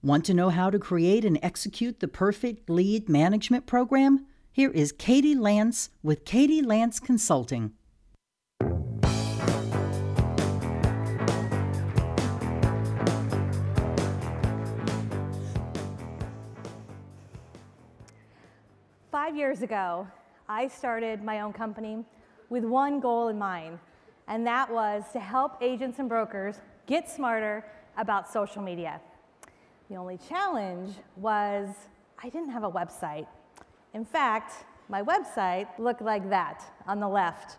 Want to know how to create and execute the perfect lead management program? Here is Katie Lance with Katie Lance Consulting. Five years ago, I started my own company with one goal in mind, and that was to help agents and brokers get smarter about social media. The only challenge was I didn't have a website. In fact, my website looked like that on the left.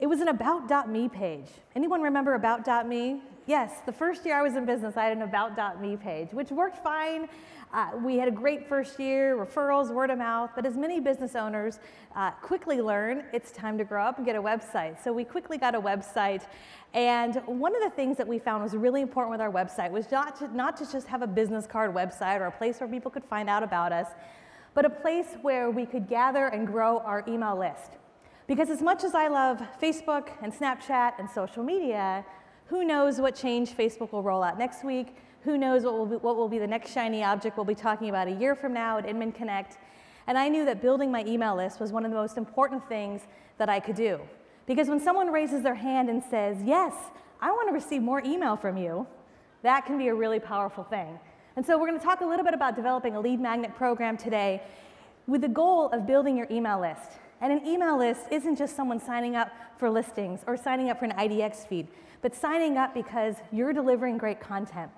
It was an About.me page. Anyone remember About.me? Yes, the first year I was in business, I had an About.me page, which worked fine. We had a great first year, referrals, word of mouth, but as many business owners quickly learn, it's time to grow up and get a website. So we quickly got a website, and one of the things that we found was really important with our website was not to just have a business card website or a place where people could find out about us, but a place where we could gather and grow our email list. Because as much as I love Facebook and Snapchat and social media, who knows what change Facebook will roll out next week? Who knows what will be the next shiny object we'll be talking about a year from now at Inman Connect? And I knew that building my email list was one of the most important things that I could do. Because when someone raises their hand and says, yes, I want to receive more email from you, that can be a really powerful thing. And so we're going to talk a little bit about developing a lead magnet program today with the goal of building your email list. And an email list isn't just someone signing up for listings or signing up for an IDX feed, but signing up because you're delivering great content.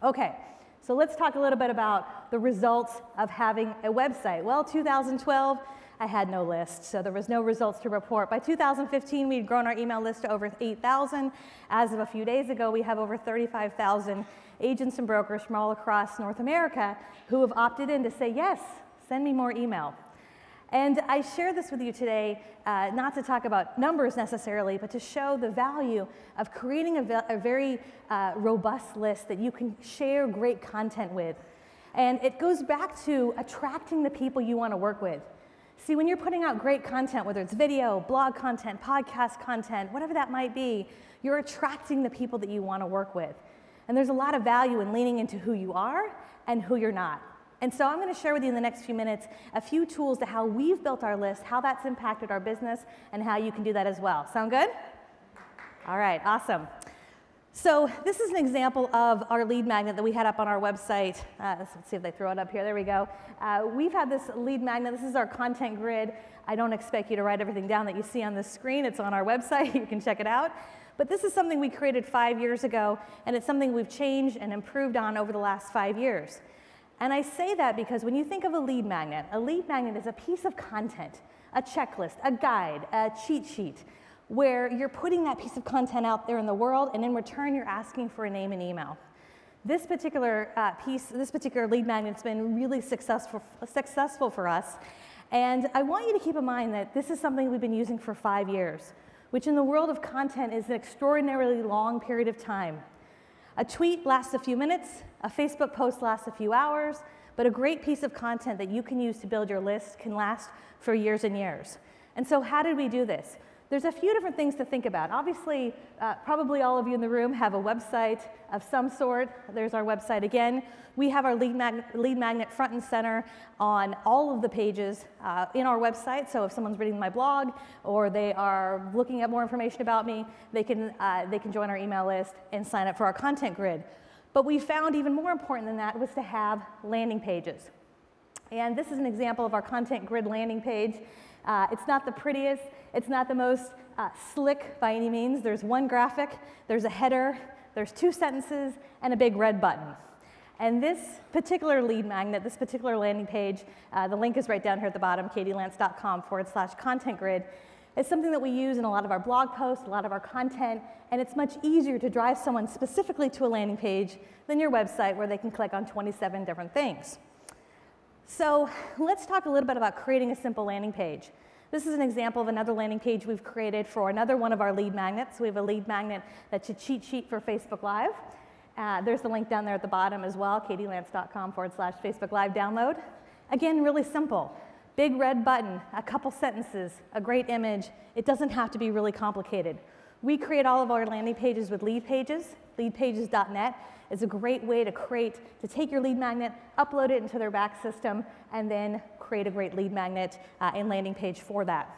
Okay, so let's talk a little bit about the results of having a website. Well, 2012, I had no list, so there was no results to report. By 2015, we'd grown our email list to over 8,000. As of a few days ago, we have over 35,000 agents and brokers from all across North America who have opted in to say, yes, send me more email. And I share this with you today, not to talk about numbers necessarily, but to show the value of creating a very robust list that you can share great content with. And it goes back to attracting the people you want to work with. See, when you're putting out great content, whether it's video, blog content, podcast content, whatever that might be, you're attracting the people that you want to work with. And there's a lot of value in leaning into who you are and who you're not. And so I'm going to share with you in the next few minutes a few tools to how we've built our list, how that's impacted our business, and how you can do that as well. Sound good? All right, awesome. So this is an example of our lead magnet that we had up on our website. Let's see if they throw it up here. There we go. We've had this lead magnet. This is our content grid. I don't expect you to write everything down that you see on the screen. It's on our website. You can check it out. But this is something we created 5 years ago, and it's something we've changed and improved on over the last 5 years. And I say that because when you think of a lead magnet is a piece of content, a checklist, a guide, a cheat sheet, where you're putting that piece of content out there in the world, and in return, you're asking for a name and email. This particular lead magnet's been really successful for us. And I want you to keep in mind that this is something we've been using for 5 years, which in the world of content is an extraordinarily long period of time. A tweet lasts a few minutes, a Facebook post lasts a few hours, but a great piece of content that you can use to build your list can last for years and years. And so how did we do this? There's a few different things to think about. Obviously, probably all of you in the room have a website of some sort. There's our website again. We have our lead magnet front and center on all of the pages in our website. So if someone's reading my blog or they are looking at more information about me, they can join our email list and sign up for our content grid. But we found even more important than that was to have landing pages. And this is an example of our content grid landing page. It's not the prettiest, it's not the most slick by any means. There's one graphic, there's a header, there's 2 sentences, and a big red button. And this particular lead magnet, this particular landing page, the link is right down here at the bottom, katielance.com/content grid, is something that we use in a lot of our blog posts, a lot of our content, and it's much easier to drive someone specifically to a landing page than your website where they can click on 27 different things. So let's talk a little bit about creating a simple landing page. This is an example of another landing page we've created for another one of our lead magnets. We have a lead magnet that's a cheat sheet for Facebook Live. There's the link down there at the bottom as well, katielance.com/Facebook Live download. Again, really simple. Big red button, a couple sentences, a great image. It doesn't have to be really complicated. We create all of our landing pages with lead pages. leadpages.net is a great way to take your lead magnet, upload it into their back system, and then create a great lead magnet and landing page for that.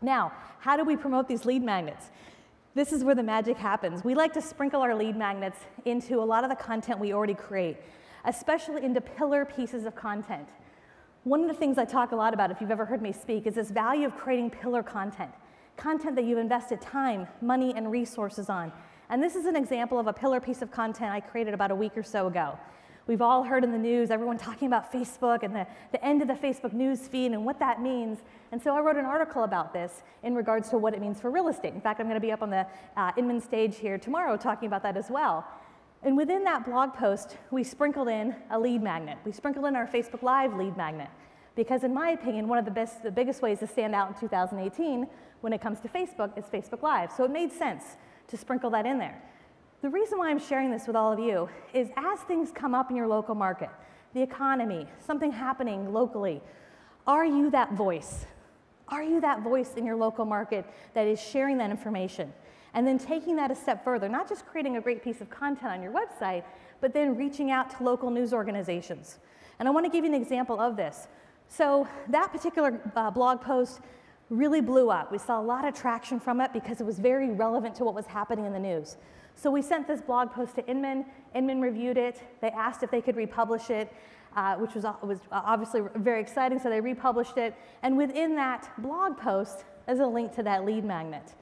Now, how do we promote these lead magnets? This is where the magic happens. We like to sprinkle our lead magnets into a lot of the content we already create, especially into pillar pieces of content. One of the things I talk a lot about, if you've ever heard me speak, is this value of creating pillar content, content that you've invested time, money, and resources on. And this is an example of a pillar piece of content I created about a week or so ago. We've all heard in the news, everyone talking about Facebook and the end of the Facebook news feed and what that means. And so I wrote an article about this in regards to what it means for real estate. In fact, I'm going to be up on the Inman stage here tomorrow talking about that as well. And within that blog post, we sprinkled in a lead magnet. We sprinkled in our Facebook Live lead magnet. Because in my opinion, one of the biggest ways to stand out in 2018 when it comes to Facebook is Facebook Live. So it made sense to sprinkle that in there. The reason why I'm sharing this with all of you is as things come up in your local market, the economy, something happening locally, are you that voice? Are you that voice in your local market that is sharing that information? And then taking that a step further, not just creating a great piece of content on your website, but then reaching out to local news organizations. And I want to give you an example of this. So that particular blog post really blew up. We saw a lot of traction from it because it was very relevant to what was happening in the news. So we sent this blog post to Inman. Inman reviewed it. They asked if they could republish it, which was obviously very exciting, so they republished it. And within that blog post is a link to that lead magnet.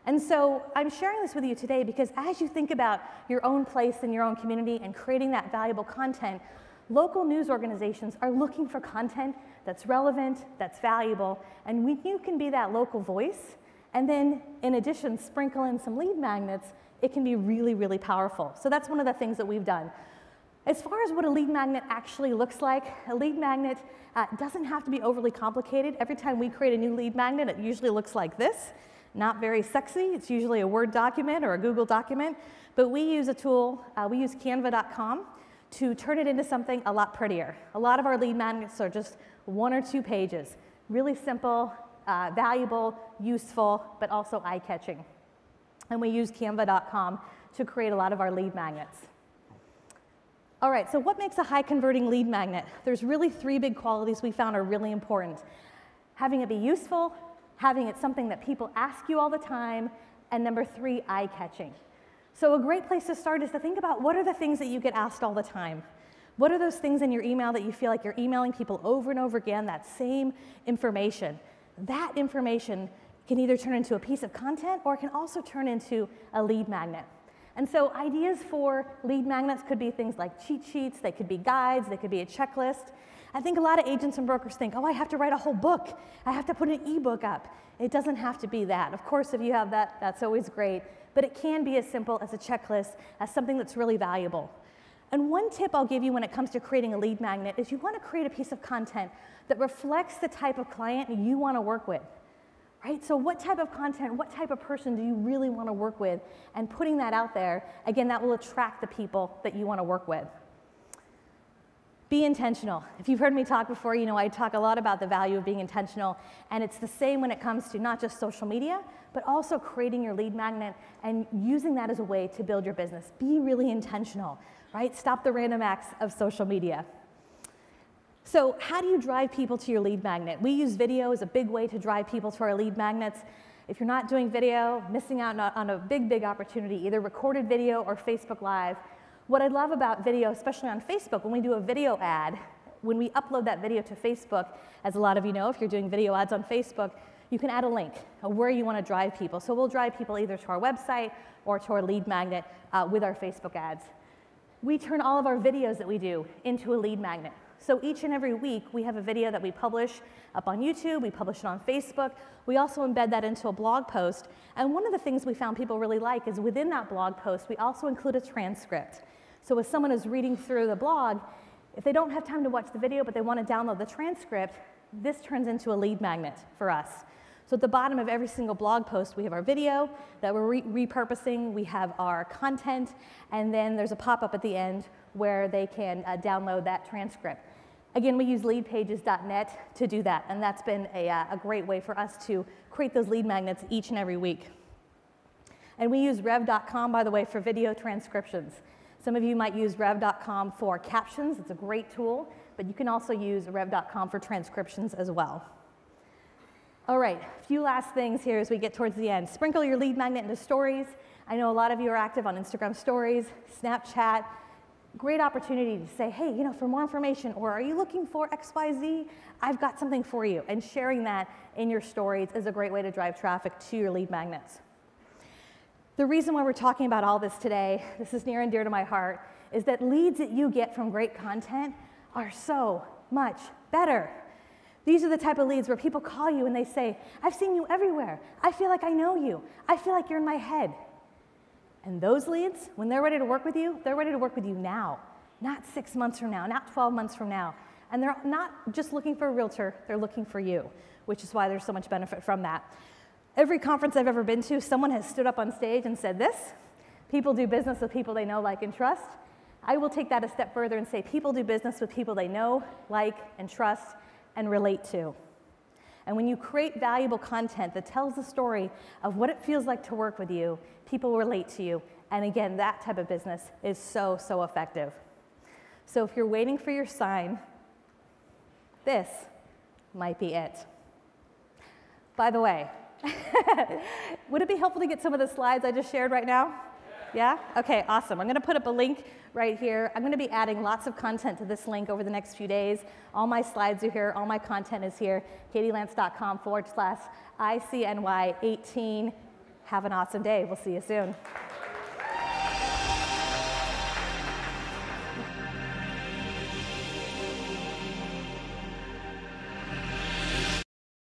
And so I'm sharing this with you today because as you think about your own place in your own community and creating that valuable content, local news organizations are looking for content that's relevant, that's valuable, and you can be that local voice. And then, in addition, sprinkle in some lead magnets. It can be really, really powerful. So that's one of the things that we've done. As far as what a lead magnet actually looks like, a lead magnet doesn't have to be overly complicated. Every time we create a new lead magnet, it usually looks like this. Not very sexy. It's usually a Word document or a Google document. But we use a tool, we use canva.com to turn it into something a lot prettier. A lot of our lead magnets are just 1 or 2 pages. Really simple, valuable, useful, but also eye-catching. And we use canva.com to create a lot of our lead magnets. All right, so what makes a high-converting lead magnet? There's really 3 big qualities we found are really important. Having it be useful, having it something that people ask you all the time, and number 3, eye-catching. So a great place to start is to think about what are the things that you get asked all the time. What are those things in your email that you feel like you're emailing people over and over again, that same information? That information can either turn into a piece of content or it can also turn into a lead magnet. And so ideas for lead magnets could be things like cheat sheets, they could be guides, they could be a checklist. I think a lot of agents and brokers think, oh, I have to write a whole book. I have to put an ebook up. It doesn't have to be that. Of course, if you have that, that's always great. But it can be as simple as a checklist, as something that's really valuable. And one tip I'll give you when it comes to creating a lead magnet is you want to create a piece of content that reflects the type of client you want to work with. Right? So what type of content, what type of person do you really want to work with? And putting that out there, again, that will attract the people that you want to work with. Be intentional. If you've heard me talk before, you know I talk a lot about the value of being intentional, and it's the same when it comes to not just social media, but also creating your lead magnet and using that as a way to build your business. Be really intentional, right? Stop the random acts of social media. So how do you drive people to your lead magnet? We use video as a big way to drive people to our lead magnets. If you're not doing video, missing out on a big, big opportunity, either recorded video or Facebook Live. What I love about video, especially on Facebook, when we do a video ad, when we upload that video to Facebook, as a lot of you know, if you're doing video ads on Facebook, you can add a link of where you want to drive people. So we'll drive people either to our website or to our lead magnet with our Facebook ads. We turn all of our videos that we do into a lead magnet. So each and every week, we have a video that we publish up on YouTube, we publish it on Facebook. We also embed that into a blog post. And one of the things we found people really like is within that blog post, we also include a transcript. So as someone is reading through the blog, if they don't have time to watch the video, but they want to download the transcript, this turns into a lead magnet for us. So at the bottom of every single blog post, we have our video that we're repurposing, we have our content, and then there's a pop-up at the end where they can download that transcript. Again, we use leadpages.net to do that, and that's been a great way for us to create those lead magnets each and every week. And we use rev.com, by the way, for video transcriptions. Some of you might use rev.com for captions. It's a great tool, but you can also use rev.com for transcriptions as well. All right, a few last things here as we get towards the end. Sprinkle your lead magnet into stories. I know a lot of you are active on Instagram stories, Snapchat. Great opportunity to say, hey, you know, for more information, or are you looking for XYZ? I've got something for you. And sharing that in your stories is a great way to drive traffic to your lead magnets. The reason why we're talking about all this today, this is near and dear to my heart, is that leads that you get from great content are so much better. These are the type of leads where people call you and they say, I've seen you everywhere. I feel like I know you. I feel like you're in my head. And those leads, when they're ready to work with you, they're ready to work with you now, not 6 months from now, not 12 months from now. And they're not just looking for a realtor, they're looking for you, which is why there's so much benefit from that. Every conference I've ever been to, someone has stood up on stage and said this: people do business with people they know, like, and trust. I will take that a step further and say people do business with people they know, like, and trust, and relate to. And when you create valuable content that tells the story of what it feels like to work with you, people relate to you. And again, that type of business is so, so effective. So if you're waiting for your sign, this might be it. By the way, would it be helpful to get some of the slides I just shared right now? Yeah? Okay, awesome. I'm going to put up a link right here. I'm going to be adding lots of content to this link over the next few days. All my slides are here. All my content is here. KatieLance.com/ICNY18. Have an awesome day. We'll see you soon.